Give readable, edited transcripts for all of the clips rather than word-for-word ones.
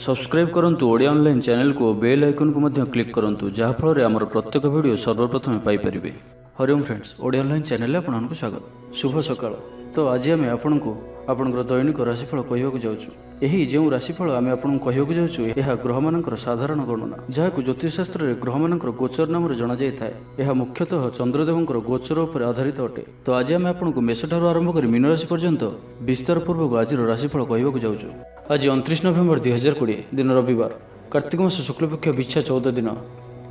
Subscribe करंतु Odia online channel को bell icon को क्लिक करंतु जहाँ फल आमर प्रत्येक वीडियो सर्वप्रथम Piper. Hariom friends, Odia online channel आपको स्वागत। शुभ सकाळ। तो आज आम आपको आपंकर दैनिक राशिफल कहवाक जाऊँ। यही जो राशिफल आम आपको कहवाक जाऊँ यह ग्रह मानकर साधारण गणना जहाँ ज्योतिषशास्त्र में ग्रह मानकर गोचर नाम जना जाए। यह मुख्यतः चंद्रदेवंकर गोचर उपर आधारित अटे। तो आज आम आपको मेष ठार आरंभ कर मीन राशि पर्यंत विस्तार पूर्वक आज राशिफल कहवाक जाऊँ। आज 29 नवेम्बर 2020 दिन रविवार, कार्तिक मास शुक्लपक्ष बिछा 14 दिन।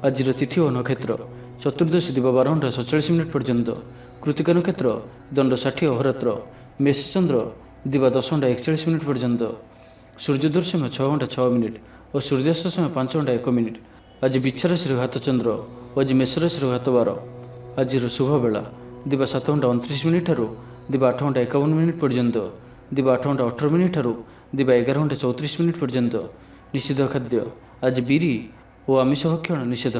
आज तिथि और नक्षत्र चतुर्दशी दिवा 12:47 पर्यंत, कृतिका नक्षत्र दंड 60 अहोरात्र, मेषचंद्र दिवा 10:41 पर्यंत, सूर्योदय समय 6:06 और सूर्यास्त समय 5:01। आज बिछा राशि घात चंद्र और आज मेष राशि घात 12। आज शुभ बेला दिवा 7:29 ठारू दिवा 8:51 पर्यंत, दिवा 8:18 ठारू दिवा 11:34 पर्यंत। निषिद्ध खाद्य आज बिरी और आमिष भक्षण निषेध।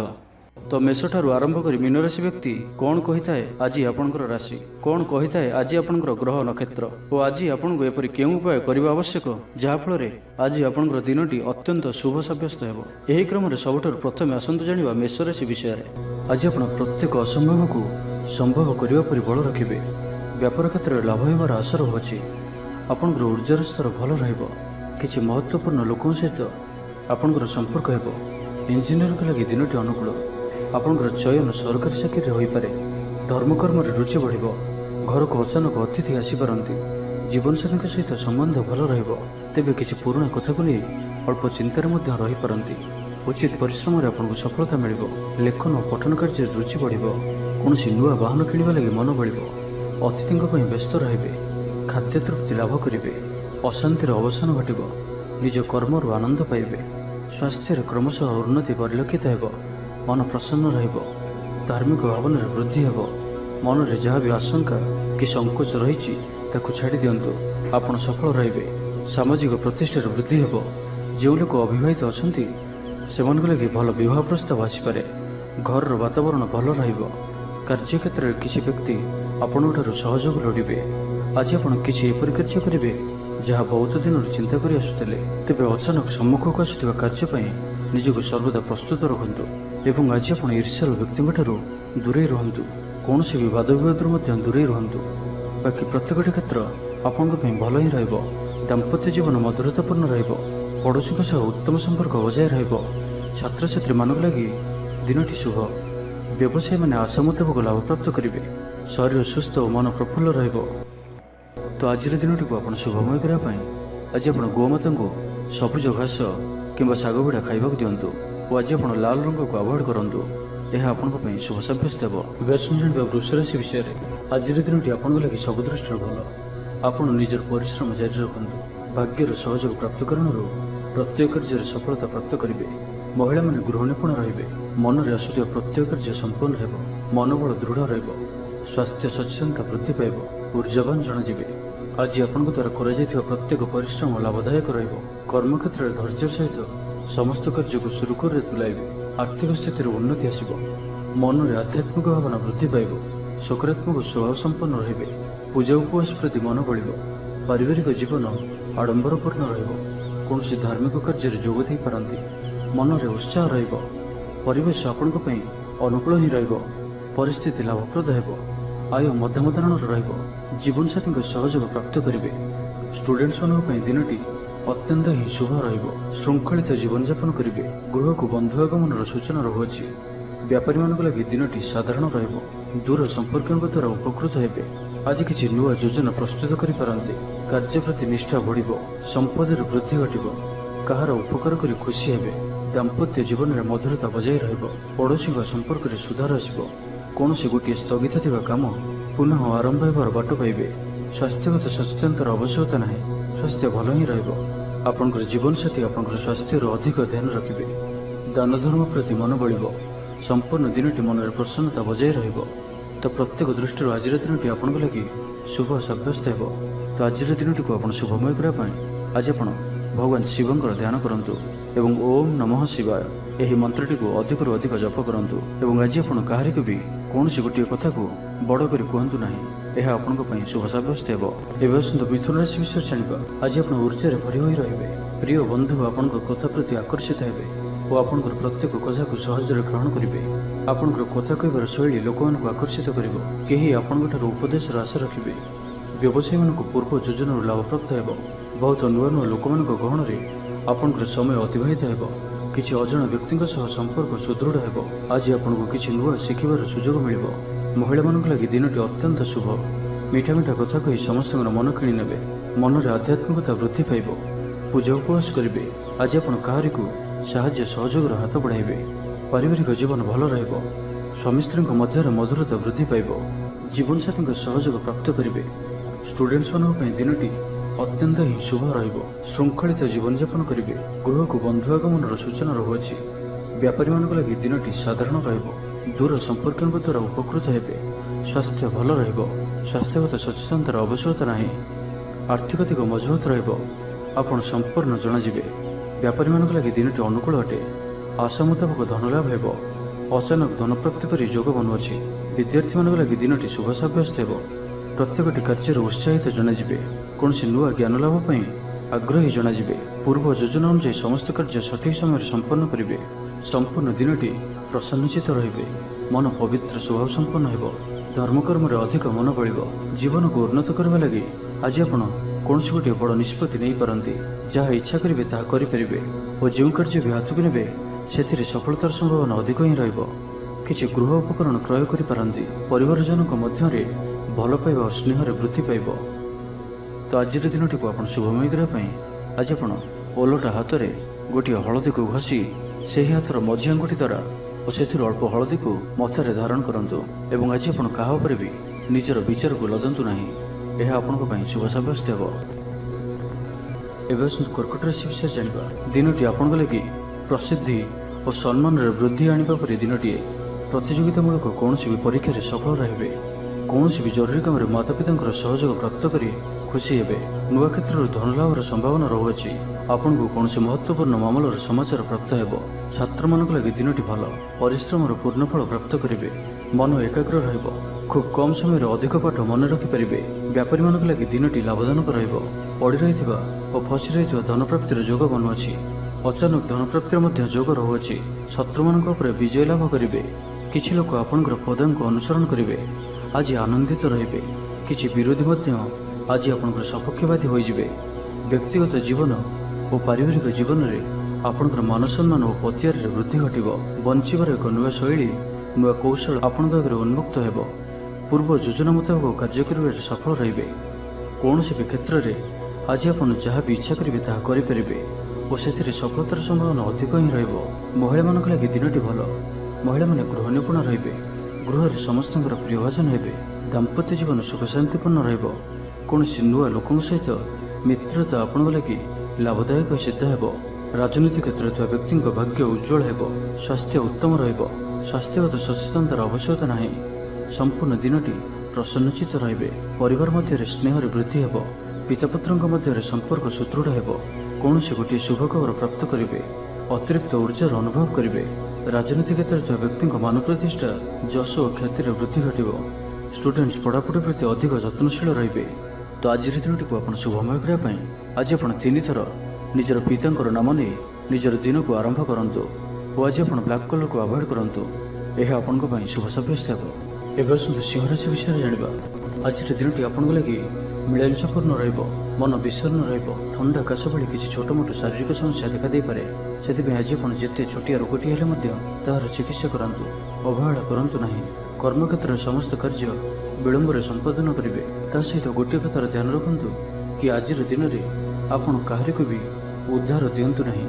तो मेष ठारू आरंभ कर मीन राशि व्यक्ति कौन कही थाए आज आपणकर राशि, कौन कही थाए आज आपणकर ग्रह नक्षत्र और आज आपको एपरि केउं उपाय करने आवश्यक जहाँफल आज आपणकर दिनटी अत्यंत शुभ सब्यस्त हेबो। एही क्रम में सबुठारु प्रथमे आसंतु जानिबा मेष राशि विषय में। आज आपण प्रत्येक असंभव को संभव करने पर बल रखिबे। व्यापार क्षेत्र में लाभ होबार आशा रहुछि। आपणकर ऊर्जार स्तर भल रहिबो। किछि महत्वपूर्ण लोकों सहित आपणकर संपर्क हेबो। इंजीनियर के लगी दिनटी अनुकूल। आपणकर चयन सरकारी चाकरी हो पारे। धर्मकर्म रुचि बढ़िबो। घर को अचानक अतिथि आसीपारती। जीवनसाथी सहित संबंध भल रहिबो। तेबे किछि पुराना कथा को नहीं अल्प चिंतार मध्य रही पारती। उचित परिश्रम रे आपको सफलता मिलिबो। लेखन और पठन कार्य रुचि बढ़िबो। कौनसी नुआ वाहन किणवा लगी मन बढ़िबो। अतिथियों पर व्यस्त रहिबे। खाद्य तृप्ति लाभ करिबे। अशांतिर अवसान घटिबो। निज कर्मरु आनंद पाइबे। स्वास्थ्य क्रमशः उन्नति परिलक्षित हेबो। मन प्रसन्न रहिबो। धार्मिक भावन वृद्धि हेबो। मन रे जहाँ भी आशंका कि संकोच रही ताकू छाड़ी दियंतु। आपण सफल रहिबे। सामाजिक प्रतिष्ठार वृद्धि हेबो। जो लोक अविवाहित अछंती सेमान लगी भल विवाह प्रस्ताव आसीपारे। घर वातावरण भल रहिबो। कार्यक्षेत्र में किसी व्यक्ति आपणठारु सहयोग लोड़िबे। आज आपण किसी एपरि कार्य करिबे जहाँ बहुत दिन चिंता करि आसुथिले। तेबे अचानक सम्मुख को आसुथिबा कार्य पई निजको सर्वदा प्रस्तुत रखंतु एवं आज आपण ईर्ष्यालु व्यक्तिठारु दूरे रहंतु। कौनसी भी वाद विवाद दूरे रहंतु। बाकी प्रत्येक क्षेत्र आपंक भल ही रहिबो। दाम्पत्य जीवन मधुरतापूर्ण रहिबो। पड़ोशी सह उत्तम संपर्क बजाय रहिबो। छात्र छात्री मानक लगी दिनटी शुभ। व्यवसायी मैंने आशा मुताबक लाभ प्राप्त करेंगे। शरीर सुस्थ और मन प्रफुल्ल रहिबो। तो आज दिनटी को आप शुभमय करने आज आप गोमाता को सबुज घास किंबा शाग बिड़ा खाइबाक दिंतु और आज आप लाल रंग को अवॉइड करूँ। यह आपंप शुभ सब्यस्त हो। जाना वृष राशि विषय में। आज दिनटी आपन लगी सब दृष्टि भल। आप निजर परिश्रम जारी रखु। भाग्यर सहयोग प्राप्त करणु प्रत्येक कार्य सफलता प्राप्त करेंगे। महिला माने गृहनिपुण रहिबे। मन में आसुथिबा प्रत्येक कार्य संपन्न हेबो। मनोबल दृढ़ रहिबो। स्वास्थ्य सचेतनता वृद्धि पाइबो। ऊर्जावान जनाजिबे। आज आपन द्वारा करा जायथिबा प्रत्येक परिश्रम लाभदायक रहिबो। कर्मक्षेत्र में धैर्य सहित समस्त कार्य को सुरुखुर तुलाइबे। आर्थिक स्थिति उन्नति आसिबो। मन में आध्यात्मिक भावना वृद्धि पाइबो। सकारात्मक स्वभाव संपन्न रहिबे। पूजा उपवास प्रति मन बढ़िबो। पारिवारिक जीवन आडंबरपूर्ण रहिबो। कौनसी धार्मिक कार्य जोग दे पारंती। मन में उत्साह रहिबो। परिवेश आपंक अनुकूल ही रहिबो। परिस्थिति लाभप्रद हेबो। आय मध्यम धरणर रहिबो। जीवनसाथी सहयोग प्राप्त करेंगे। स्टूडेंट्स मान दिनटी अत्यंत ही शुभ रहिबो। श्रृंखलित जीवन यापन करेंगे। गृह को बंधु आगमन सूचना रहुछि। व्यापारी मान लगी दिनटी साधारण रहिबो। दूर संपर्कों द्वारा उपकृत हेबे। आज किसी नुआ योजना प्रस्तुत करि पारंती। कार्य प्रति निष्ठा बढ़िबो। संपदर वृद्धि घटिबो। कहार उपकार करी खुशी हेबे। दाम्पत्य जीवन में मधुरता बजाय रहिबो। पड़ोशी संपर्क में सुधार आसिबो। कौनसी गोटे स्थगित थिबा काम पुनः आरंभ होबार बाट पाइबे। स्वास्थ्यगत सचेतनतार आवश्यकता नाही। स्वास्थ्य भल ही रहिबो। आपनकर जीवन साथी आपनकर स्वास्थ्यर अधिक ध्यान रखिबे। दान धर्म प्रति मन बलिबो। संपूर्ण दिनटी मन में प्रसन्नता बजाय रहिबो। तो प्रत्येक दृष्टि आज दिनटी आपन लगी शुभ सब्यस्त हेबो। तो आज दिनटी को आप शुभमय करने आज आप भगवान शिवंकर ध्यान करंतु एवं ओम नमः शिवाय यही मंत्रटी को अधिक रु अधिक जप करंतु एवं आज आप कहारी को भी कौन गोटे कथा को बड़ कर कहतु ना। यह आपंक शुभ सब्यस्त हो। मिथुन राशि विषय जाना आज आप ऊर्जा भरी होई रहिबे। प्रिय बंधु आपणकर कथा प्रति आकर्षित हेबे और आपणकर प्रत्येक कथा को सहजरे ग्रहण करेंगे। आपणकर कथा कहबार शैली लोक आकर्षित करिवो। केही आपणकर उपदेशर आशा रखिबे। व्यवसायी मानक पूर्व योजन लाभ प्राप्त हेबो। बहुत नुआ नुआ लोक गहन आपणकर समय अतिबाहित हेबो। किछि अजण व्यक्ति संपर्क सुदृढ़ हेबो। आज आपको किछि नुआ शिखिबार सुजोग मिलिबो। महिला मानक लागि दिनटी अत्यंत शुभ। मीठा मीठा कथा कही समस्त मन किणी नेबे। मनरे आध्यात्मिकता वृद्धि पाइब। पूजा उपवास करेंगे। आज आप काहारिकु साहाय्य सहयोगर हाथ बढ़ाइबे। पारिवारिक जीवन भल रहिबो। स्वामी स्त्री मध्य मधुरता वृद्धि पाइब। जीवनसाथी सहयोग प्राप्त करेंगे। स्टूडेंट्स मानक दिनटी अत्यंत ही शुभ रहिबो। श्रृंखलित जीवन यापन करेंगे। गृह को बंधु आगमन सूचना रहुअछि। व्यापारी मानक लागि दिनटी साधारण रहिबो। दूर संपर्क द्वारा उपकृत हेबे। स्वास्थ्य भल रहिबो। स्वास्थ्यगत सचेतनतार आवश्यकता नाही। आर्थिक मजबूत रहिबो। आपण संपूर्ण जनाजिबे। व्यापारी मानक लागि दिनटी अनुकूल अटे। आशा मुताबक धनलाभ हेबो। अचानक धन प्राप्ति परि योग बनुअछि। विद्यार्थी मानक लागि दिनटी शुभ साब्यस्त हेबो। प्रत्येकटी कार्य उत्साहित जनाजिबे। कौनसी नुआ ज्ञान लाभ पई आग्रही जनाजिबे। पूर्व योजना अनुसार समस्त कार्य सठिक समय संपन्न करिवे। संपूर्ण दिनटी प्रसन्नचित रहिबे। मन पवित्र स्वभाव संपन्न हेबो। धर्मकर्म अधिक मन बळिबो। जीवन को उन्नत करबा लागि आज आपण कौन सी गोटे बड़ निष्पत्ति नहीं पारती। जहाँ इच्छा करेंगे ताहा करेंगे और जो कार्य भी हाथ को नेबे से सफलतार संभावना अधिक ही रहिबो। किछि गृह उपकरण क्रय करि पारंती। परिवारजनक मध्यरे भल पाइबा और स्नेह वृद्धि पाइब। तो आज दिनटी को आपण शुभमय करने आज आपण ओलटा हाथ में गोटे हलदी को घसी से हाथर मझी आंगुठी द्वारा और से अल्प हलदी को मथारे धारण करंतु एवं आज आपण काहा उपरे भी निजर विचार को लदंतु नाही। यह आपण शुभ साब्यस्त हो। कर्कट राशि विषय जाना। दिनटी आपण लगी प्रसिद्धि और सम्मान वृद्धि आने पर दिनटीए। प्रतियोगितामूलक कौन भी परीक्षा सफल रहे। कौन भी जरूरी काम माता पिता सहयोग प्राप्त कर खुशी हे। नुआ क्षेत्र धनलाभर संभावना रहुअछि। आपन को कौन महत्वपूर्ण मामलार समाचार प्राप्त हेबो। छात्र मानक लगी दिनटी भल। परिश्रम पूर्णफल प्राप्त करेंगे। मन एकाग्र रहिबो। खूब कम समय अधिक पाठ मन रखिपारे। व्यापारी मानक लगी दिनटी लाभजनक रहिबो। पड़ी रही और फसी रही धन प्राप्तिर योग बनुअछि। अचानक धन प्राप्तिर मध्य योग रहुअछि। शत्रु मानक उपरे विजय लाभ करेंगे। किछि लोक आपनकर पदांक अनुसरण करेंगे। आज आनंदित रहिबे। किछि विरोधी मध्य आज आपनकर सपक्षवादी होइजिबे। व्यक्तिगत जीवन और पारिवारिक जीवन में आपनकर मान सम्मान और पतियार वृद्धि घटिबो। बंचिबार एक नुआ शैली नुआ कौशल आपण आगे उन्मुक्त हेबो। पूर्व योजना मुताबक कार्य करिबार सफल रहिबे। कौन भी क्षेत्र में आज आप जहाँ भी इच्छा करेंगे ताहा करेंगे और से सफलतार संभावना अधिक ही रहिबो। महिला मानक लगी दिनटी भल। महिला माने गृह निपुण रहिबे। गृह समस्त प्रियभाजन हेबे। दाम्पत्य जीवन सुख शांतिपूर्ण रहिबो। कौन नुआ लोकों सहित मित्रता आपण लगी लाभदायक सिद्ध हेबो। राजनीति क्षेत्र में व्यक्ति भाग्य उज्जवल हेबो। स्वास्थ्य उत्तम रहिबो। स्वास्थ्यगत सचेतनतार आवश्यकता नाही। संपूर्ण दिनटी प्रसन्नचित रहिबे। परिवार मध्य स्नेह वृद्धि हेबो। पितापुत्र मध्य संपर्क सुदृढ़ हेबो। कौन गोटे शुभ खबर प्राप्त करेंगे। अतिरिक्त ऊर्जार अनुभव करेंगे। राजनीति क्षेत्र में व्यक्ति मान प्रतिष्ठा जश और ख्यातिर वृद्धि घटिबो। स्टूडेंट्स पढ़ापढ़ी प्रति अधिक यत्नशील रहिबे। तो आज दिनटी को आपण शुभमय करने आज आप 3 थर निजर पिता नाम नहीं निजर दिन को आरंभ करंतु और आज आप ब्लैक कलर को अवॉइड करंतु। यह आपण शुभ साब्यस्त हो। एवं सिंह राशि विषय जाना। आज दिनटी आपण लगी मिलामिशापूर्ण रहिबो। मन विषर्ण रहिबो। थंडा काश भली किसी छोट मोट शारीरिक समस्या देखा दे पारे। सेतिबे आज आपण जेते छोटिया रोगटी हेले मध्य ताहार चिकित्सा करंतु। अवहेला करंतु नाही। कर्मक्षेत्र समस्त कार्य विलंब संपादन करेंगे। ता सहित गोटे कथार ध्यान रखंतु कि आज दिन में आपण काहारिकु भी उद्धार दिंतु नहीं,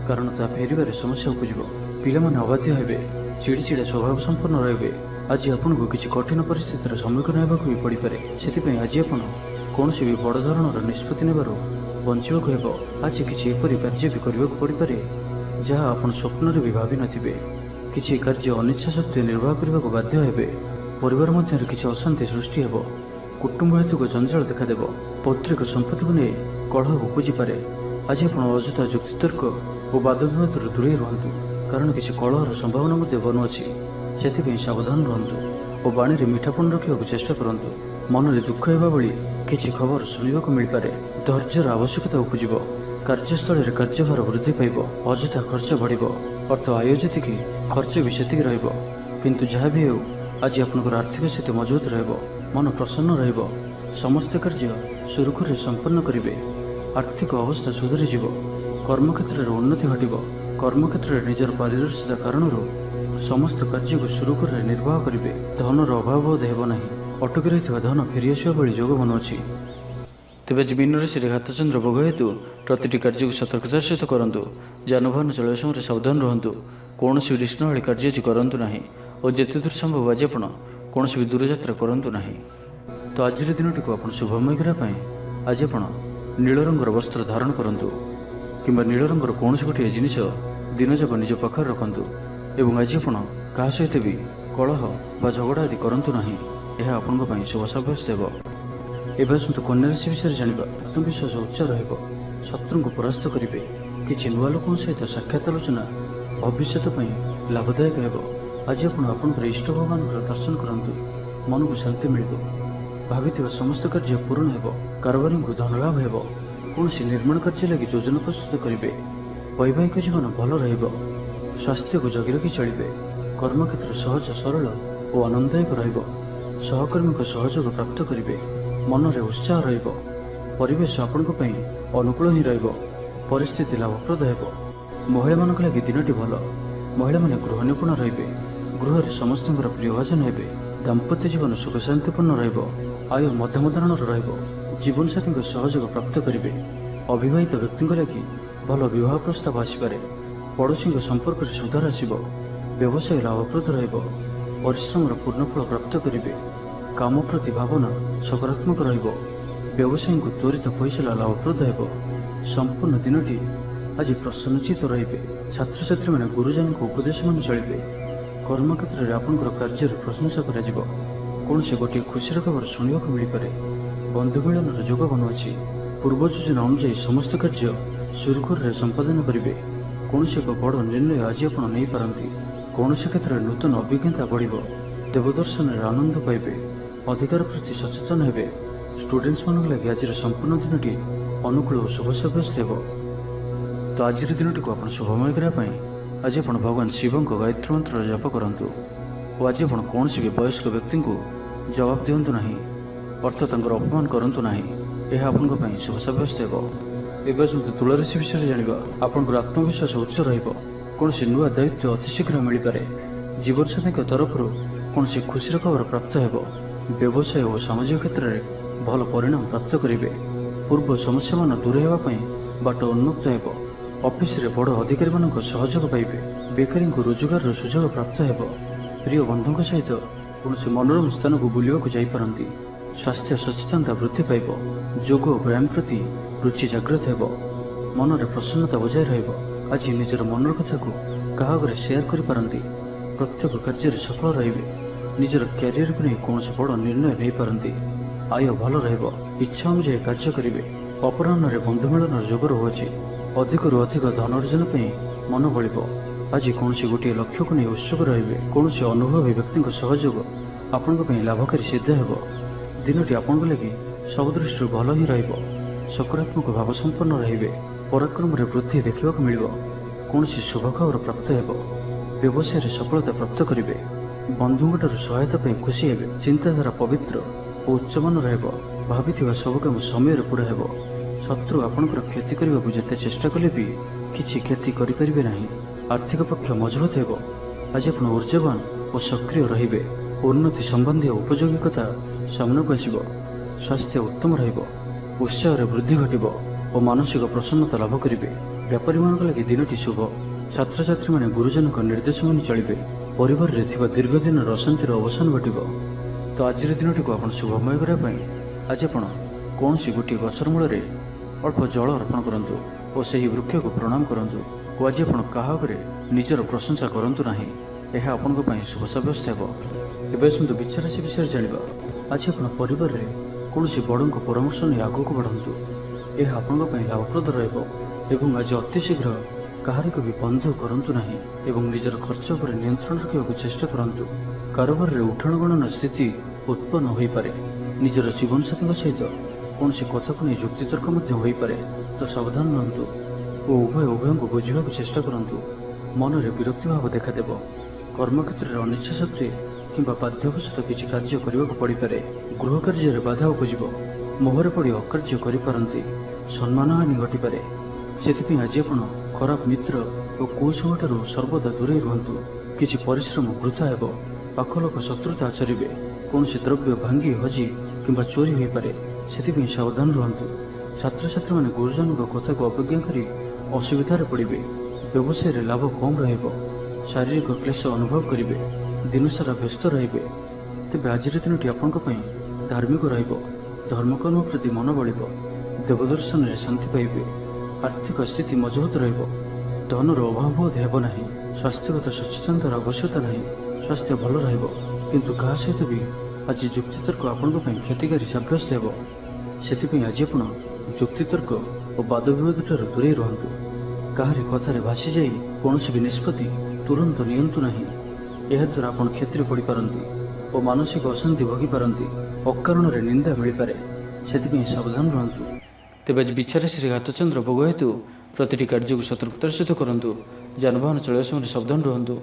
कारण ता फेरिबार समस्या उपजिब। पिला माने अबाध्य हेबे। चिड़चिड़ा स्वभाव संपन्न रहिबे। आज आपन को किसी कठिन परिस्थितिर सम्मुखीन होबाकु भी पड़ी पारे। सेतिपई आज आपण कौन भी बड़ धरणर निष्पत्ति नेबारु बंचिबाकु हेबो। आज किसी एपरि कार्य भी करबाकु पड़ी पारे जहाँ आपण स्वप्नरे भी भाबी नथिबे। किसी कार्य अनिच्छा सत्वे निर्वाह करबाकु बाध्य हेबे। परिवार मध्य किसी अशांति सृष्टि हेबो। कुटुंब हेतुक जंजाल देखादेव। पौत्रिक संपत्ति को नहीं कलह उपजी पारे। आज आप अଯଥା जुक्तितर्क और वाद विवाद दूरे रुहतु, कारण किसी कलहर संभावना बनुअछि। से सावधान रुहतु और बाणी में मीठापन रखा चेष्टा करंतु। मन में दुख होगा भली किसी खबर शुणा मिल पारे। धैर्यर आवश्यकता उपजिब। କାର୍ଯ୍ୟସ୍ଥଳରେ କାର୍ଯ୍ୟଭାର ବୃଦ୍ଧି ପାଇବ, ଅଯଥା ଖର୍ଚ୍ଚ ବଢ଼ିବ। ଅର୍ଥ ଆୟ ଯେତିକି ଖର୍ଚ୍ଚ ବି ସେତିକି ରହିବ। କିନ୍ତୁ ଯାହା ବି ହେଉ ଆଜି ଆପଣଙ୍କର ଆର୍ଥିକ ସ୍ଥିତି ମଜବୁତ ରହିବ, ମନ ପ୍ରସନ୍ନ ରହିବ। ସମସ୍ତ କାର୍ଯ୍ୟ ସୁରୁଖୁରୁରେ ସମ୍ପନ୍ନ କରିବେ। ଆର୍ଥିକ ଅବସ୍ଥା ସୁଧୁରିଯିବ। କର୍ମକ୍ଷେତ୍ରରେ ଉନ୍ନତି ଘଟିବ। କର୍ମକ୍ଷେତ୍ରରେ ନିଜର ପାରିଦର୍ଶିତା କାରଣରୁ ସମସ୍ତ କାର୍ଯ୍ୟକୁ ସୁରୁଖୁରୁରେ ନିର୍ବାହ କରିବେ। ଧନର ଅଭାବ ବୋଧ ହେବ ନାହିଁ। ଅଟକି ରହିଥିବା ଧନ ଫେରିଆସିବା ଭଳି ଯୋଗ ବନୁଅଛି। ତେବେ ଆଜି ମୀନ ରାଶିରେ ଘାତଚନ୍ଦ୍ର ଭୋଗ ହେତୁ ପ୍ରତିଟି କାର୍ଯ୍ୟକୁ ସତର୍କତାର ସହିତ କରନ୍ତୁ। ଯାନବାହନ ଚଳାଇବା ସମୟରେ ସାବଧାନ ରୁହନ୍ତୁ। କୌଣସି ବିଷ୍ଣୁଭଳି କାର୍ଯ୍ୟ ଆଜି କରନ୍ତୁ ନାହିଁ ଓ ଯେତେ ଦୂର ସମ୍ଭବ ଆଜି ଆପଣ କୌଣସି ବି ଦୂରଯାତ୍ରା କରନ୍ତୁ ନାହିଁ। ତ ଆଜିର ଦିନଟିକୁ ଆପଣ ଶୁଭମୟ କରିବା ପାଇଁ ଆଜି ଆପଣ ନୀଳ ରଙ୍ଗର ବସ୍ତ୍ର ଧାରଣ କରନ୍ତୁ କିମ୍ବା ନୀଳ ରଙ୍ଗର କୌଣସି ଗୋଟିଏ ଜିନିଷ ଦିନଯାକ ନିଜ ପାଖରେ ରଖନ୍ତୁ। ଏବଂ ଆଜି ଆପଣ କାହା ସହିତ ବି କଳହ ବା ଝଗଡ଼ା ଆଦି କରନ୍ତୁ ନାହିଁ। ଏହା ଆପଣଙ୍କ ପାଇଁ ଶୁଭ ସାବ୍ୟସ୍ତ ହେବ। ଏବେ ଆସନ୍ତୁ କନ୍ୟା ରାଶି ବିଷୟରେ ଜାଣିବା। ଆତ୍ମବିଶ୍ୱାସ ଉଚ୍ଚ ରହିବ। ଶତ୍ରୁଙ୍କୁ ପରାସ୍ତ କରିବେ। କିଛି ନୂଆ ଲୋକଙ୍କ ସହିତ ସାକ୍ଷାତ ଆଲୋଚନା ଭବିଷ୍ୟତ ପାଇଁ ଲାଭଦାୟକ ହେବ। ଆଜି ଆପଣ ଆପଣଙ୍କର ଇଷ୍ଟ ଭଗବାନଙ୍କର ଦର୍ଶନ କରନ୍ତୁ। ମନକୁ ଶାନ୍ତି ମିଳିବ। ଭାବିଥିବା ସମସ୍ତ କାର୍ଯ୍ୟ ପୂରଣ ହେବ। କାରବାରୀଙ୍କୁ ଧନଲାଭ ହେବ। କୌଣସି ନିର୍ମାଣ କାର୍ଯ୍ୟ ଲାଗି ଯୋଜନା ପ୍ରସ୍ତୁତ କରିବେ। ବୈବାହିକ ଜୀବନ ଭଲ ରହିବ। ସ୍ୱାସ୍ଥ୍ୟକୁ ଜଗି ରଖି ଚଳିବେ। କର୍ମକ୍ଷେତ୍ର ସହଜ ସରଳ ଓ ଆନନ୍ଦଦାୟକ ରହିବ। ସହକର୍ମୀଙ୍କ ସହଯୋଗ ପ୍ରାପ୍ତ କରିବେ। ମନରେ ଉତ୍ସାହ ରହିବ। ପରିବେଶ ଆପଣଙ୍କ ପାଇଁ ଅନୁକୂଳ ହିଁ ରହିବ। ପରିସ୍ଥିତି ଲାଭପ୍ରଦ ହେବ। ମହିଳାମାନଙ୍କ ଲାଗି ଦିନଟି ଭଲ। ମହିଳାମାନେ ଗୃହ ନିପୁଣ ରହିବେ। ଗୃହରେ ସମସ୍ତଙ୍କର ପ୍ରିୟଭାଜନ ହେବେ। ଦାମ୍ପତ୍ୟ ଜୀବନ ସୁଖ ଶାନ୍ତିପୂର୍ଣ୍ଣ ରହିବ। ଆୟ ମଧ୍ୟମ ଧରଣର ରହିବ। ଜୀବନସାଥୀଙ୍କ ସହଯୋଗ ପ୍ରାପ୍ତ କରିବେ। ଅବିବାହିତ ବ୍ୟକ୍ତିଙ୍କ ଲାଗି ଭଲ ବିବାହ ପ୍ରସ୍ତାବ ଆସିପାରେ। ପଡ଼ୋଶୀଙ୍କ ସମ୍ପର୍କରେ ସୁଧାର ଆସିବ। ବ୍ୟବସାୟ ଲାଭପ୍ରଦ ରହିବ। ପରିଶ୍ରମର ପୂର୍ଣ୍ଣଫଳ ପ୍ରାପ୍ତ କରିବେ। କାମ ପ୍ରତି ଭାବନା ସକାରାତ୍ମକ ରହିବ। ବ୍ୟବସାୟୀଙ୍କୁ ତ୍ୱରିତ ଫଇସଲା ଲାଭପ୍ରଦ ହେବ। ସମ୍ପୂର୍ଣ୍ଣ ଦିନଟି ଆଜି ପ୍ରସନ୍ନଚିତ ରହିବେ। ଛାତ୍ରଛାତ୍ରୀମାନେ ଗୁରୁଜନଙ୍କ ଉପଦେଶ ମାନି ଚଳିବେ। କର୍ମକ୍ଷେତ୍ରରେ ଆପଣଙ୍କର କାର୍ଯ୍ୟର ପ୍ରଶଂସା କରାଯିବ। କୌଣସି ଗୋଟିଏ ଖୁସିର ଖବର ଶୁଣିବାକୁ ମିଳିପାରେ। ବନ୍ଧୁ ମିଳନର ଯୋଗ ବନୁଅଛି। ପୂର୍ବ ଯୋଜନା ଅନୁଯାୟୀ ସମସ୍ତ କାର୍ଯ୍ୟ ସୁରୁଖୁରୁରେ ସମ୍ପାଦନ କରିବେ। କୌଣସି ଏକ ବଡ଼ ନିର୍ଣ୍ଣୟ ଆଜି ଆପଣ ନେଇପାରନ୍ତି। କୌଣସି କ୍ଷେତ୍ରରେ ନୂତନ ଅଭିଜ୍ଞତା ବଢ଼ିବ। ଦେବଦର୍ଶନରେ ଆନନ୍ଦ ପାଇବେ। ଅଧିକାର ପ୍ରତି ସଚେତନ ହେବେ। ଷ୍ଟୁଡେଣ୍ଟସମାନଙ୍କ ଲାଗି ଆଜିର ସମ୍ପୂର୍ଣ୍ଣ ଦିନଟି ଅନୁକୂଳ ଓ ଶୁଭ ସାବ୍ୟସ୍ତ ହେବ। ତ ଆଜିର ଦିନଟିକୁ ଆପଣ ଶୁଭମୟ କରିବା ପାଇଁ ଆଜି ଆପଣ ଭଗବାନ ଶିବଙ୍କ ଗାୟତ୍ରୀ ମନ୍ତ୍ରର ଜାପ କରନ୍ତୁ ଓ ଆଜି ଆପଣ କୌଣସି ବି ବୟସ୍କ ବ୍ୟକ୍ତିଙ୍କୁ ଜବାବ ଦିଅନ୍ତୁ ନାହିଁ, ଅର୍ଥ ତାଙ୍କର ଅପମାନ କରନ୍ତୁ ନାହିଁ। ଏହା ଆପଣଙ୍କ ପାଇଁ ଶୁଭ ସାବ୍ୟସ୍ତ ହେବ। ଏବେ ଆସନ୍ତୁ ତୁଳା ରାଶି ବିଷୟରେ ଜାଣିବା। ଆପଣଙ୍କର ଆତ୍ମବିଶ୍ୱାସ ଉଚ୍ଚ ରହିବ। କୌଣସି ନୂଆ ଦାୟିତ୍ୱ ଅତି ଶୀଘ୍ର ମିଳିପାରେ। ଜୀବନସାଥୀଙ୍କ ତରଫରୁ କୌଣସି ଖୁସିର ଖବର ପ୍ରାପ୍ତ ହେବ। ବ୍ୟବସାୟ ଓ ସାମାଜିକ କ୍ଷେତ୍ରରେ ଭଲ ପରିଣାମ ପ୍ରାପ୍ତ କରିବେ। ପୂର୍ବ ସମସ୍ୟାମାନ ଦୂର ହେବା ପାଇଁ ବାଟ ଉନ୍ମୁକ୍ତ ହେବ। ଅଫିସରେ ବଡ଼ ଅଧିକାରୀମାନଙ୍କ ସହଯୋଗ ପାଇବେ। ବେକାରୀଙ୍କୁ ରୋଜଗାରର ସୁଯୋଗ ପ୍ରାପ୍ତ ହେବ। ପ୍ରିୟ ବନ୍ଧୁଙ୍କ ସହିତ କୌଣସି ମନୋରମ ସ୍ଥାନକୁ ବୁଲିବାକୁ ଯାଇପାରନ୍ତି। ସ୍ୱାସ୍ଥ୍ୟ ସଚେତନତା ବୃଦ୍ଧି ପାଇବ। ଯୋଗ ଓ ବ୍ୟାୟାମ ପ୍ରତି ରୁଚି ଜାଗ୍ରତ ହେବ। ମନରେ ପ୍ରସନ୍ନତା ବଜାୟ ରହିବ। ଆଜି ନିଜର ମନର କଥାକୁ କାହା ଆଗରେ ସେୟାର କରିପାରନ୍ତି। ପ୍ରତ୍ୟେକ କାର୍ଯ୍ୟରେ ସଫଳ ରହିବେ। ନିଜର କ୍ୟାରିୟରକୁ ନେଇ କୌଣସି ବଡ଼ ନିର୍ଣ୍ଣୟ ନେଇପାରନ୍ତି। ଆୟ ଭଲ ରହିବ। ଇଚ୍ଛା ଅନୁଯାୟୀ କାର୍ଯ୍ୟ କରିବେ। ଅପରାହ୍ନରେ ବନ୍ଧୁ ମିଳନର ଯୋଗ ରହୁଅଛି। ଅଧିକରୁ ଅଧିକ ଧନ ଅର୍ଜନ ପାଇଁ ମନ ବଳିବ। ଆଜି କୌଣସି ଗୋଟିଏ ଲକ୍ଷ୍ୟକୁ ନେଇ ଉତ୍ସୁକ ରହିବେ। କୌଣସି ଅନୁଭବୀ ବ୍ୟକ୍ତିଙ୍କ ସହଯୋଗ ଆପଣଙ୍କ ପାଇଁ ଲାଭକାରୀ ସିଦ୍ଧ ହେବ। ଦିନଟି ଆପଣଙ୍କ ଲାଗି ସବୁ ଦୃଷ୍ଟିରୁ ଭଲ ହିଁ ରହିବ। ସକାରାତ୍ମକ ଭାବ ସମ୍ପନ୍ନ ରହିବେ। ପରାକ୍ରମରେ ବୃଦ୍ଧି ଦେଖିବାକୁ ମିଳିବ। କୌଣସି ଶୁଭ ଖବର ପ୍ରାପ୍ତ ହେବ। ବ୍ୟବସାୟରେ ସଫଳତା ପ୍ରାପ୍ତ କରିବେ। ବନ୍ଧୁଙ୍କଠାରୁ ସହାୟତା ପାଇଁ ଖୁସି ହେବେ। ଚିନ୍ତାଧାରା ପବିତ୍ର ଓ ଉଚ୍ଚମାନର ହେବ। ଭାବିଥିବା ସବୁ କାମ ସମୟରେ ପୁରା ହେବ। ଶତ୍ରୁ ଆପଣଙ୍କର କ୍ଷତି କରିବାକୁ ଯେତେ ଚେଷ୍ଟା କଲେ ବି କିଛି କ୍ଷତି କରିପାରିବେ ନାହିଁ। ଆର୍ଥିକ ପକ୍ଷ ମଜବୁତ ହେବ। ଆଜି ଆପଣ ଊର୍ଜ୍ଜାବାନ ଓ ସକ୍ରିୟ ରହିବେ। ଉନ୍ନତି ସମ୍ବନ୍ଧୀୟ ଉପଯୋଗିକତା ସାମ୍ନାକୁ ଆସିବ। ସ୍ୱାସ୍ଥ୍ୟ ଉତ୍ତମ ରହିବ। ଉତ୍ସାହରେ ବୃଦ୍ଧି ଘଟିବ ଓ ମାନସିକ ପ୍ରସନ୍ନତା ଲାଭ କରିବେ। ବେପାରୀମାନଙ୍କ ଲାଗି ଦିନଟି ଶୁଭ। ଛାତ୍ରଛାତ୍ରୀମାନେ ଗୁରୁଜନଙ୍କ ନିର୍ଦ୍ଦେଶ ମାନି ଚଳିବେ। ପରିବାରରେ ଥିବା ଦୀର୍ଘ ଦିନର ଅଶାନ୍ତିର ଅବସାନ ଘଟିବ। ତ ଆଜିର ଦିନଟିକୁ ଆପଣ ଶୁଭମୟ କରିବା ପାଇଁ ଆଜି ଆପଣ କୌଣସି ଗୋଟିଏ ଗଛର ମୂଳରେ ଅଳ୍ପ ଜଳ ଅର୍ପଣ କରନ୍ତୁ ଓ ସେହି ବୃକ୍ଷକୁ ପ୍ରଣାମ କରନ୍ତୁ ଓ ଆଜି ଆପଣ କାହା ଆଗରେ ନିଜର ପ୍ରଶଂସା କରନ୍ତୁ ନାହିଁ। ଏହା ଆପଣଙ୍କ ପାଇଁ ଶୁଭ ସାବ୍ୟସ୍ତ ହେବ। ଏବେ ଆସନ୍ତୁ ବିଛା ରାଶି ବିଷୟରେ ଜାଣିବା। ଆଜି ଆପଣ ପରିବାରରେ କୌଣସି ବଡ଼ଙ୍କ ପରାମର୍ଶ ନେଇ ଆଗକୁ ବଢ଼ନ୍ତୁ। ଏହା ଆପଣଙ୍କ ପାଇଁ ଲାଭପ୍ରଦ ରହିବ ଏବଂ ଆଜି ଅତି ଶୀଘ୍ର କାହାରିକୁ ବି ବନ୍ଧୁ କରନ୍ତୁ ନାହିଁ ଏବଂ ନିଜର ଖର୍ଚ୍ଚ ଉପରେ ନିୟନ୍ତ୍ରଣ ରଖିବାକୁ ଚେଷ୍ଟା କରନ୍ତୁ। କାରବାରରେ ଉଠାଣ ଗଣନା ସ୍ଥିତି ଉତ୍ପନ୍ନ ହୋଇପାରେ। ନିଜର ଜୀବନସାଥୀଙ୍କ ସହିତ କୌଣସି କଥାକୁ ନେଇ ଯୁକ୍ତିତର୍କ ମଧ୍ୟ ହୋଇପାରେ। ତ ସାବଧାନ ରୁହନ୍ତୁ ଓ ଉଭୟଙ୍କୁ ବୁଝିବାକୁ ଚେଷ୍ଟା କରନ୍ତୁ। ମନରେ ବିରକ୍ତି ଭାବ ଦେଖାଦେବ। କର୍ମକ୍ଷେତ୍ରରେ ଅନିଚ୍ଛା ସତ୍ତ୍ୱେ କିମ୍ବା ବାଧ୍ୟବଶତଃ କିଛି କାର୍ଯ୍ୟ କରିବାକୁ ପଡ଼ିପାରେ। ଗୃହ କାର୍ଯ୍ୟରେ ବାଧା ଉପୁଜିବ। ମୋହରେ ପଡ଼ି ଅକାର୍ଯ୍ୟ କରିପାରନ୍ତି। ସମ୍ମାନହାନି ଘଟିପାରେ। ସେଥିପାଇଁ ଆଜି ଆପଣ ଖରାପ ମିତ୍ର ଓ କୁସଙ୍ଗଠାରୁ ସର୍ବଦା ଦୂରେଇ ରୁହନ୍ତୁ। କିଛି ପରିଶ୍ରମ ବୃଥା ହେବ। ପାଖ ଲୋକ ଶତ୍ରୁତା ଆଚରିବେ। କୌଣସି ଦ୍ରବ୍ୟ ଭାଙ୍ଗି ହଜି କିମ୍ବା ଚୋରି ହୋଇପାରେ। ସେଥିପାଇଁ ସାବଧାନ ରୁହନ୍ତୁ। ଛାତ୍ରଛାତ୍ରୀମାନେ ଗୁରୁଜନଙ୍କ କଥାକୁ ଅବଜ୍ଞା କରି ଅସୁବିଧାରେ ପଡ଼ିବେ। ବ୍ୟବସାୟରେ ଲାଭ କମ୍ ରହିବ। ଶାରୀରିକ କ୍ଲେଶ ଅନୁଭବ କରିବେ। ଦିନସାରା ବ୍ୟସ୍ତ ରହିବେ। ତେବେ ଆଜିର ଦିନଟି ଆପଣଙ୍କ ପାଇଁ ଧାର୍ମିକ ରହିବ। ଧର୍ମକର୍ମ ପ୍ରତି ମନ ବଳିବ। ଦେବଦର୍ଶନରେ ଶାନ୍ତି ପାଇବେ। ଆର୍ଥିକ ସ୍ଥିତି ମଜବୁତ ରହିବ। ଧନର ଅଭାବ ବୋଧ ହେବ ନାହିଁ। ସ୍ୱାସ୍ଥ୍ୟଗତ ସଚେତନତାର ଆବଶ୍ୟକତା ନାହିଁ। ସ୍ୱାସ୍ଥ୍ୟ ଭଲ ରହିବ। କିନ୍ତୁ କାହା ସହିତ ବି ଆଜି ଯୁକ୍ତିତର୍କ ଆପଣଙ୍କ ପାଇଁ କ୍ଷତିକାରୀ ସାବ୍ୟସ୍ତ ହେବ। ସେଥିପାଇଁ ଆଜି ଆପଣ ଯୁକ୍ତିତର୍କ ଓ ବାଦବିବାଦଠାରୁ ଦୂରେଇ ରୁହନ୍ତୁ। କାହାରି କଥାରେ ଭାସିଯାଇ କୌଣସି ବି ନିଷ୍ପତ୍ତି ତୁରନ୍ତ ନିଅନ୍ତୁ ନାହିଁ। ଏହାଦ୍ୱାରା ଆପଣ କ୍ଷତିରେ ପଡ଼ିପାରନ୍ତି ଓ ମାନସିକ ଅଶାନ୍ତି ଭୋଗିପାରନ୍ତି। ଅକାରଣରେ ନିନ୍ଦା ମିଳିପାରେ। ସେଥିପାଇଁ ସାବଧାନ ରୁହନ୍ତୁ। ତେବେ ଆଜି ବିଛାରାଶିରେ ଘାତଚନ୍ଦ୍ର ଭୋଗ ହେତୁ ପ୍ରତିଟି କାର୍ଯ୍ୟକୁ ସତର୍କତାର ସହିତ କରନ୍ତୁ। ଯାନବାହନ ଚଳାଇବା ସମୟରେ ସାବଧାନ ରୁହନ୍ତୁ।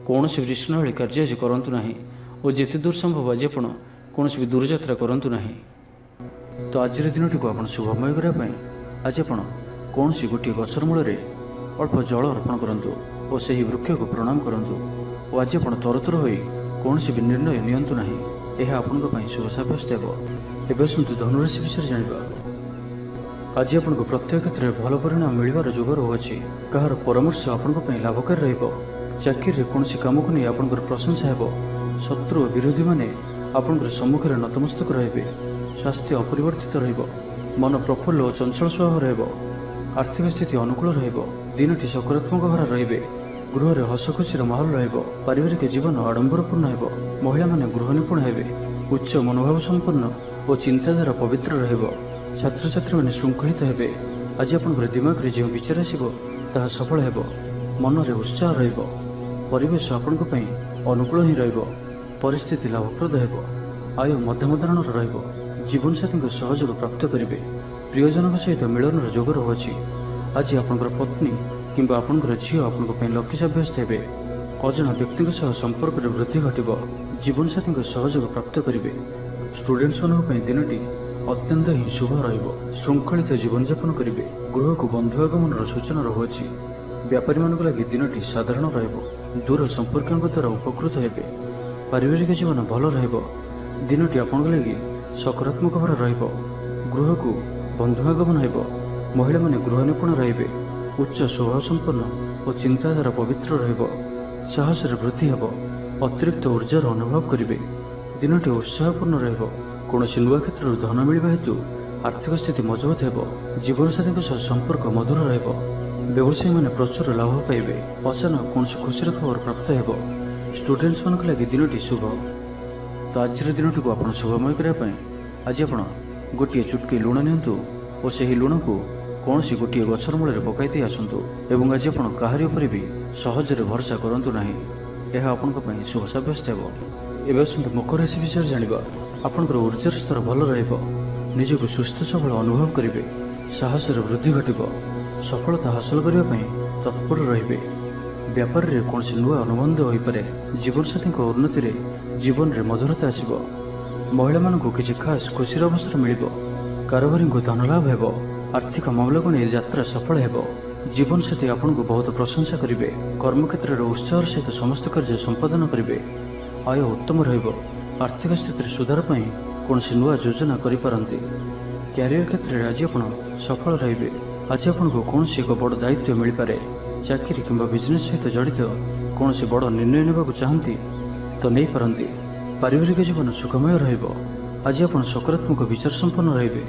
କୌଣସି ବିଷ୍ଣୁଭଳି କାର୍ଯ୍ୟ ଆଜି କରନ୍ତୁ ନାହିଁ ଓ ଯେତେ ଦୂର ସମ୍ଭବ ଆଜି ଆପଣ କୌଣସି ବି ଦୂରଯାତ୍ରା କରନ୍ତୁ ନାହିଁ। ତ ଆଜିର ଦିନଟିକୁ ଆପଣ ଶୁଭମୟ କରିବା ପାଇଁ ଆଜି ଆପଣ କୌଣସି ଗୋଟିଏ ଗଛର ମୂଳରେ ଅଳ୍ପ ଜଳ ଅର୍ପଣ କରନ୍ତୁ ଓ ସେହି ବୃକ୍ଷକୁ ପ୍ରଣାମ କରନ୍ତୁ। ଓ ଆଜି ଆପଣ ତରତର ହୋଇ କୌଣସି ବି ନିର୍ଣ୍ଣୟ ନିଅନ୍ତୁ ନାହିଁ। ଏହା ଆପଣଙ୍କ ପାଇଁ ଶୁଭ ସାବ୍ୟସ୍ତ ହେବ। ଏବେ ଆସନ୍ତୁ ଧନୁରାଶି ବିଷୟରେ ଜାଣିବା। ଆଜି ଆପଣଙ୍କୁ ପ୍ରତ୍ୟେକ କ୍ଷେତ୍ରରେ ଭଲ ପରିଣାମ ମିଳିବାର ଯୋଗ ରହୁଅଛି। କାହାର ପରାମର୍ଶ ଆପଣଙ୍କ ପାଇଁ ଲାଭକାରୀ ରହିବ। ଚାକିରିରେ କୌଣସି କାମକୁ ନେଇ ଆପଣଙ୍କର ପ୍ରଶଂସା ହେବ। ଶତ୍ରୁ ଓ ବିରୋଧୀମାନେ ଆପଣଙ୍କର ସମ୍ମୁଖରେ ନତମସ୍ତକ ରହିବେ। ସ୍ୱାସ୍ଥ୍ୟ ଅପରିବର୍ତ୍ତିତ ରହିବ। ମନ ପ୍ରଫୁଲ୍ଲ ଓ ଚଞ୍ଚଳ ସ୍ୱଭାବ ରହିବ। ଆର୍ଥିକ ସ୍ଥିତି ଅନୁକୂଳ ରହିବ। ଦିନଟି ସକାରାତ୍ମକ ଭାବରେ ରହିବେ। ଗୃହରେ ହସଖୁସିର ମାହୋଲ ରହିବ। ପାରିବାରିକ ଜୀବନ ଆଡମ୍ବରପୂର୍ଣ୍ଣ ହେବ। ମହିଳାମାନେ ଗୃହ ନିପୁଣ ହେବେ। ଉଚ୍ଚ ମନୋଭାବ ସମ୍ପନ୍ନ ଓ ଚିନ୍ତାଧାରା ପବିତ୍ର ରହିବ। ଛାତ୍ରଛାତ୍ରୀମାନେ ଶୃଙ୍ଖଳିତ ହେବେ। ଆଜି ଆପଣଙ୍କର ଦିମାଗରେ ଯେଉଁ ବିଚାର ଆସିବ ତାହା ସଫଳ ହେବ। ମନରେ ଉତ୍ସାହ ରହିବ। ପରିବେଶ ଆପଣଙ୍କ ପାଇଁ ଅନୁକୂଳ ହିଁ ରହିବ। ପରିସ୍ଥିତି ଲାଭପ୍ରଦ ହେବ। ଆୟ ମଧ୍ୟମ ଧରଣର ରହିବ। ଜୀବନସାଥୀଙ୍କ ସହଯୋଗ ପ୍ରାପ୍ତ କରିବେ। ପ୍ରିୟଜନଙ୍କ ସହିତ ମିଳନର ଯୋଗ ରହୁଅଛି। ଆଜି ଆପଣଙ୍କର ପତ୍ନୀ କିମ୍ବା ଆପଣଙ୍କର ଝିଅ ଆପଣଙ୍କ ପାଇଁ ଲକ୍ଷ୍ୟ ସାବ୍ୟସ୍ତ ହେବେ। ଅଜଣା ବ୍ୟକ୍ତିଙ୍କ ସହ ସମ୍ପର୍କରେ ବୃଦ୍ଧି ଘଟିବ। ଜୀବନସାଥୀଙ୍କ ସହଯୋଗ ପ୍ରାପ୍ତ କରିବେ। ଷ୍ଟୁଡେଣ୍ଟମାନଙ୍କ ପାଇଁ ଦିନଟି ଅତ୍ୟନ୍ତ ହିଁ ଶୁଭ ରହିବ। ଶୃଙ୍ଖଳିତ ଜୀବନଯାପନ କରିବେ। ଗୃହକୁ ବନ୍ଧୁ ଆଗମନର ସୂଚନା ରହୁଅଛି। ବ୍ୟାପାରୀମାନଙ୍କ ଲାଗି ଦିନଟି ସାଧାରଣ ରହିବ। ଦୂର ସମ୍ପର୍କୀୟଙ୍କ ଦ୍ୱାରା ଉପକୃତ ହେବେ। ପାରିବାରିକ ଜୀବନ ଭଲ ରହିବ। ଦିନଟି ଆପଣଙ୍କ ଲାଗି ସକାରାତ୍ମକ ଭାବରେ ରହିବ। ଗୃହକୁ ବନ୍ଧୁ ଆଗମନ ହେବ। ମହିଳାମାନେ ଗୃହ ନିପୁଣ ରହିବେ। ଉଚ୍ଚ ସ୍ୱଭାବ ସମ୍ପନ୍ନ ଓ ଚିନ୍ତାଧାରା ପବିତ୍ର ରହିବ। ସାହସରେ ବୃଦ୍ଧି ହେବ। ଅତିରିକ୍ତ ଉର୍ଜାର ଅନୁଭବ କରିବେ। ଦିନଟି ଉତ୍ସାହପୂର୍ଣ୍ଣ ରହିବ। କୌଣସି ନୂଆ କ୍ଷେତ୍ରରୁ ଧନ ମିଳିବା ହେତୁ ଆର୍ଥିକ ସ୍ଥିତି ମଜବୁତ ହେବ। ଜୀବନସାଥୀଙ୍କ ସହ ସମ୍ପର୍କ ମଧୁର ରହିବ। ବ୍ୟବସାୟୀମାନେ ପ୍ରଚୁର ଲାଭ ପାଇବେ। ଅଚାନକ କୌଣସି ଖୁସିର ଖବର ପ୍ରାପ୍ତ ହେବ। ଷ୍ଟୁଡେଣ୍ଟମାନଙ୍କ ଲାଗି ଦିନଟି ଶୁଭ। ତ ଆଜିର ଦିନଟିକୁ ଆପଣ ଶୁଭମୟ କରିବା ପାଇଁ ଆଜି ଆପଣ ଗୋଟିଏ ଚୁଟକି ଲୁଣ ନିଅନ୍ତୁ ଓ ସେହି ଲୁଣକୁ କୌଣସି ଗୋଟିଏ ଗଛର ମୂଳରେ ପକାଇ ଦେଇ ଆସନ୍ତୁ ଏବଂ ଆଜି ଆପଣ କାହାରି ଉପରେ ବି ସହଜରେ ଭରସା କରନ୍ତୁ ନାହିଁ। ଏହା ଆପଣଙ୍କ ପାଇଁ ଶୁଭ ସାବ୍ୟସ୍ତ ହେବ। ଏବେ ଆସନ୍ତୁ ମକର ରାଶି ବିଷୟରେ ଜାଣିବା। ଆପଣଙ୍କର ଉର୍ଜାର ସ୍ତର ଭଲ ରହିବ। ନିଜକୁ ସୁସ୍ଥ ସବଳ ଅନୁଭବ କରିବେ। ସାହସରେ ବୃଦ୍ଧି ଘଟିବ। ସଫଳତା ହାସଲ କରିବା ପାଇଁ ତତ୍ପର ରହିବେ। ବ୍ୟାପାରରେ କୌଣସି ନୂଆ ଅନୁବନ୍ଧ ହୋଇପାରେ। ଜୀବନସାଥୀଙ୍କ ଉନ୍ନତିରେ ଜୀବନରେ ମଧୁରତା ଆସିବ। ମହିଳାମାନଙ୍କୁ କିଛି ଖାସ୍ ଖୁସିର ଅବସର ମିଳିବ। କାରବାରୀଙ୍କୁ ଧନଲାଭ ହେବ। ଆର୍ଥିକ ମାମଲାକୁ ନେଇ ଯାତ୍ରା ସଫଳ ହେବ। ଜୀବନସାଥୀ ଆପଣଙ୍କୁ ବହୁତ ପ୍ରଶଂସା କରିବେ। କର୍ମକ୍ଷେତ୍ରରେ ଉତ୍ସାହର ସହିତ ସମସ୍ତ କାର୍ଯ୍ୟ ସମ୍ପାଦନ କରିବେ। ଆୟ ଉତ୍ତମ ରହିବ। ଆର୍ଥିକ ସ୍ଥିତିରେ ସୁଧାର ପାଇଁ କୌଣସି ନୂଆ ଯୋଜନା କରିପାରନ୍ତି। କ୍ୟାରିୟର କ୍ଷେତ୍ରରେ ଆଜି ଆପଣ ସଫଳ ରହିବେ। ଆଜି ଆପଣଙ୍କୁ କୌଣସି ଏକ ବଡ଼ ଦାୟିତ୍ୱ ମିଳିପାରେ। ଚାକିରି କିମ୍ବା ବିଜନେସ୍ ସହିତ ଜଡ଼ିତ କୌଣସି ବଡ଼ ନିର୍ଣ୍ଣୟ ନେବାକୁ ଚାହାନ୍ତି ତ ନେଇପାରନ୍ତି। ପାରିବାରିକ ଜୀବନ ସୁଖମୟ ରହିବ। ଆଜି ଆପଣ ସକାରାତ୍ମକ ବିଚାର ସମ୍ପନ୍ନ ରହିବେ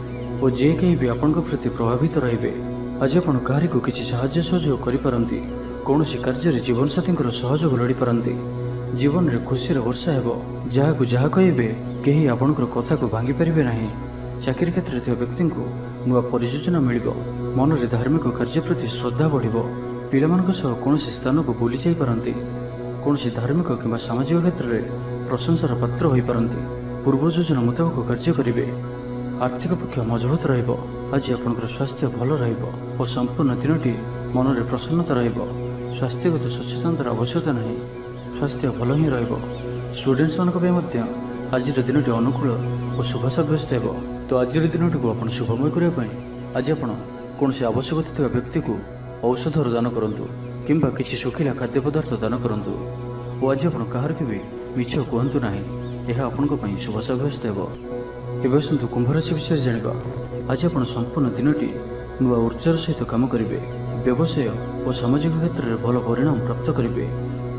ଓ ଯେ କେହି ବି ଆପଣଙ୍କ ପ୍ରତି ପ୍ରଭାବିତ ରହିବେ। ଆଜି ଆପଣ କାହାରିକୁ କିଛି ସାହାଯ୍ୟ ସହଯୋଗ କରିପାରନ୍ତି। କୌଣସି କାର୍ଯ୍ୟରେ ଜୀବନସାଥୀଙ୍କର ସହଯୋଗ ଲୋଡ଼ିପାରନ୍ତି। ଜୀବନରେ ଖୁସିର ବର୍ଷା ହେବ। ଯାହାକୁ ଯାହା କହିବେ କେହି ଆପଣଙ୍କର କଥାକୁ ଭାଙ୍ଗି ପାରିବେ ନାହିଁ। ଚାକିରି କ୍ଷେତ୍ରରେ ଥିବା ବ୍ୟକ୍ତିଙ୍କୁ ନୂଆ ପରିଯୋଜନା ମିଳିବ। ମନରେ ଧାର୍ମିକ କାର୍ଯ୍ୟ ପ୍ରତି ଶ୍ରଦ୍ଧା ବଢ଼ିବ। ପିଲାମାନଙ୍କ ସହ କୌଣସି ସ୍ଥାନକୁ ବୁଲି ଯାଇପାରନ୍ତି। କୌଣସି ଧାର୍ମିକ କିମ୍ବା ସାମାଜିକ କ୍ଷେତ୍ରରେ ପ୍ରଶଂସାର ପାତ୍ର ହୋଇପାରନ୍ତି। ପୂର୍ବ ଯୋଜନା ମୁତାବକ କାର୍ଯ୍ୟ କରିବେ। आर्थिक पक्ष मजबूत रहिब। आज आपनकर स्वास्थ्य भल रहिब और संपूर्ण दिनटी मनरे प्रसन्नता रहिब। स्वास्थ्यगत सचेतनतार आवश्यकता नहीं, स्वास्थ्य भल ही रहिब। स्टूडेंट्स मानक पे मध्य आज दिनटी अनुकूल और शुभ साब्यस्त हेब। तो आज दिनटी को आप शुभमय करने आज आप कौन आवश्यकता थिबा व्यक्ति को औषधर दान करंतु किंबा किछि सुखिला खाद्य पदार्थ दान करंतु और आज आप कहार भी मिछ कहतु ना, यह आपण शुभ साब्यस्त हेब। एवं आसतु कुंभ राशि विषय जानिबा। आज आप संपूर्ण दिनटी नुआ ऊर्जार सहित काम करेंगे। व्यवसाय और सामाजिक क्षेत्र में भल परिणाम प्राप्त करेंगे।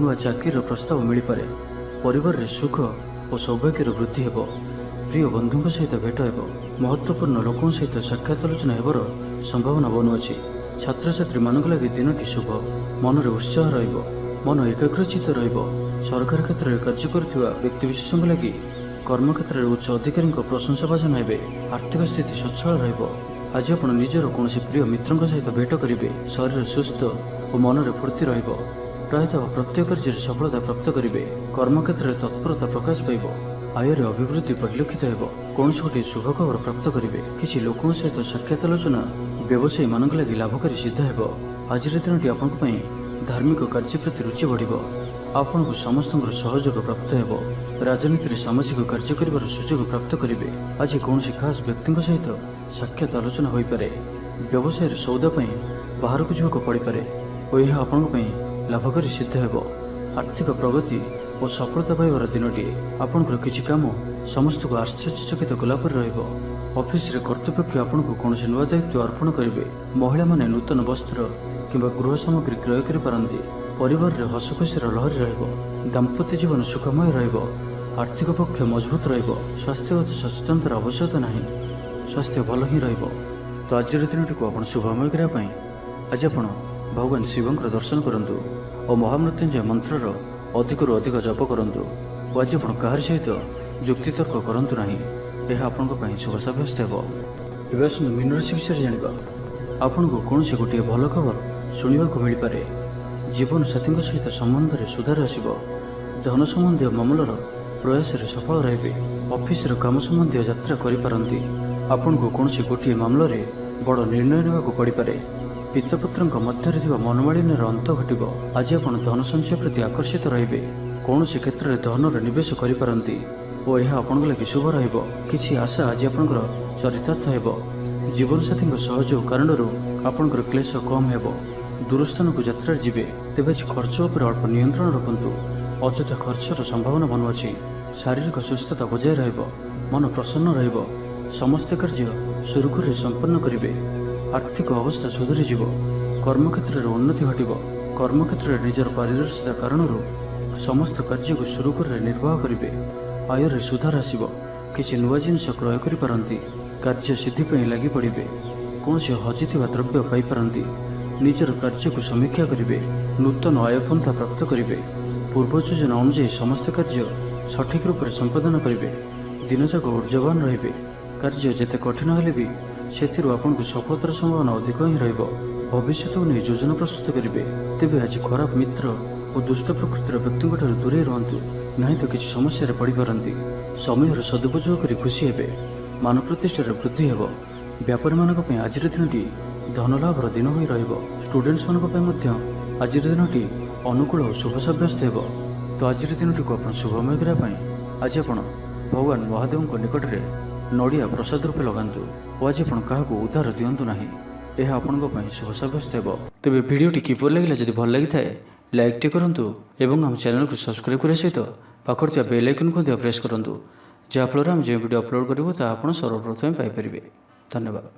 नुआ चाकरीर प्रस्ताव मिल पारे। परिवार रे सुख और सौभाग्यर वृद्धि हेब। प्रिय बंधुओं सहित भेट हेब। महत्वपूर्ण लोकों सहित साक्षात आलोचना हेबार संभावना बनुअछि। छात्र छात्री मानक लगी दिनटी शुभ। मनरे उत्साह रहिब, मन एकाग्रचित रहिब। सरकार क्षेत्र में कार्य करुवा व्यक्तिविशेष लगी कर्मक्षेत्र में उच्च अधिकारी प्रशंसाभाजन हेबे। आर्थिक स्थिति सच्छल रहिब। आज आप निजर कौन प्रिय मित्रों सहित भेट करेंगे। शरीर सुस्थ और मनरे फूर्ति रहिब। प्रायतः प्रत्येक कार्य सफलता प्राप्त करेंगे। कर्मक्षेत्र में तत्परता प्रकाश पाइब। आयर अभिवृद्धि परिलक्षित हेब। कौन गोटे शुभ खबर प्राप्त करेंगे। किसी लोकों सहित साक्षात आलोचना व्यवसायी मान लगी लाभकारी सिद्ध हेब। आज दिनटी आपण धार्मिक कार्य प्रति रुचि बढ़। आपन को समस्त सहयोग प्राप्त हेब। राजनीति सामाजिक कार्य कर सुजोग प्राप्त करेंगे। आज कौन खास व्यक्ति सहित साक्षात आलोचना हो पारे। व्यवसाय सौदा बाहर को जावाक पड़ पारे और यह आपण लाभकारी सिद्ध हेब। आर्थिक प्रगति और सफलता पाइबार दिनटी आपणकर किछि काम समस्त को आश्चर्यचकित कलापर रहिब। ऑफिस रे कर्तृपक्ष आपन को कौन नुआ दायित्व अर्पण करेंगे। महिला माने नूतन वस्त्र किंबा गृह सामग्री क्रय कर पारंती। परिवार रे हसखुशीर लहरी रहिब। दाम्पत्य जीवन सुखमय रहिब। आर्थिक पक्ष मजबूत रहिब। स्वास्थ्यगत सचेतनतार आवश्यकता नहीं, स्वास्थ्य भल ही रहिब। तो आज दिनटी को आप शुभमय करने आज आप भगवान शिवंकर दर्शन करंतु और महामृत्युंजय मंत्रर अधिकरू अधिक जप करंतु और आज आप कहार सहित जुक्तितर्क करंतु नहीं, यह आपण शुभ साब्यस्त हेब। एवं आसतु मीन राशि विषय जानिबा। आपन को कौन गोटे भल खबर शुणा मिल पारे। जीवन साथी सहित संबंध में सुधार आसब। धन संबंधी मामलार प्रयास सफल रहे। ऑफिस काम संबंधी यात्रा करिपारंती। आपन को कौन गोटे मामला रे बड़ निर्णय नेबाकू पड़ पारे। पितपुत्र मध्य मनमालिन्यर अंत घटब। आज आप धन संचय प्रति आकर्षित रहिबे। कौन क्षेत्र में धनर निवेश करिपारंती और यह आपण लगी शुभ रहिब। किछि आशा आज आपनकर चरितार्थ हेब। जीवन साथी सहयोग कारण आपनकर क्लेश कम हेब। दूरस्थान को यात्रा जीवे तेज खर्च उपर अल्प नियंत्रण रखंतु। अଯଥା खर्चर संभावना बनुअछि। शारीरिक सुस्थता बजाय रहिब। मन प्रसन्न रहिब। समस्त कार्य सुरुखुर संपन्न करेंगे। आर्थिक अवस्था सुधरी जीव। कर्मक्षेत्र में उन्नति घटिब। कर्मक्षेत्र में निजर पारदर्शिता कारण समस्त कार्य को सुरुखुर निर्वाह करेंगे। आयर सुधार आसब। किसी नुआ जिनस क्रय करिपारंती। कार्य सिद्धि लगी पड़े। कौन हजि द्रव्य पाइपारंती। निजर कार्य को समीक्षा करेंगे। नूतन आयपंथा प्राप्त करेंगे। पूर्व योजना अनुଯାयी समस्त कार्य सठिक रूप से संपादन करेंगे। दिनजाक ऊर्जावान रहिबे। कार्य जेते कठिन हेले भी सेथिरु आपनको सफलतार संभावना अधिक ही रहिब। भविष्य को नहीं योजना प्रस्तुत करेंगे। तेबे आज खराब मित्र और दुष्ट प्रकृतिर व्यक्तियों ठाରୁ दूरे रहंतु, नहीं तो किसी समस्या पड़ पारंती। समय सदुपयोग कर खुशी हेबे। मान प्रतिष्ठार वृद्धि हेब। व्यापारी मानक आज दिनटी धनलाभर दिन हो रहिब। स्टूडेंट्स मानक आज दिनटी अनुकूल और शुभ साब्यस्त हेब। तो आज दिनटी को आप शुभमय करने आज आप भगवान महादेव निकट में नड़िया प्रसाद रूपे लगातु और आज आप क्या उधार दिंतु ना, यह आपण शुभ साब्यस्त हेब। तेज भिडियोटी किपर लगे जब भल लगी था लाइक टे करूँ और आम चैनल को सब्सक्राइब करने सहित पाखर बेल आइकन को प्रेस करूँ, जहाँफल आम जो वीडियो अपलोड करूँ ता आप सर्वप्रथम पाइपर। धन्यवाद।